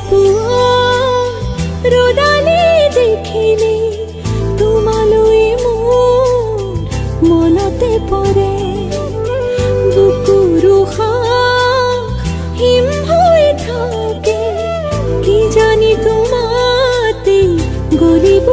পুৱা ৰদালি দেখিলে তোমালৈ মোৰ মনতে পৰে বুকুৰ হিম হৈ থাকে কি জানি তোমাতে গলিব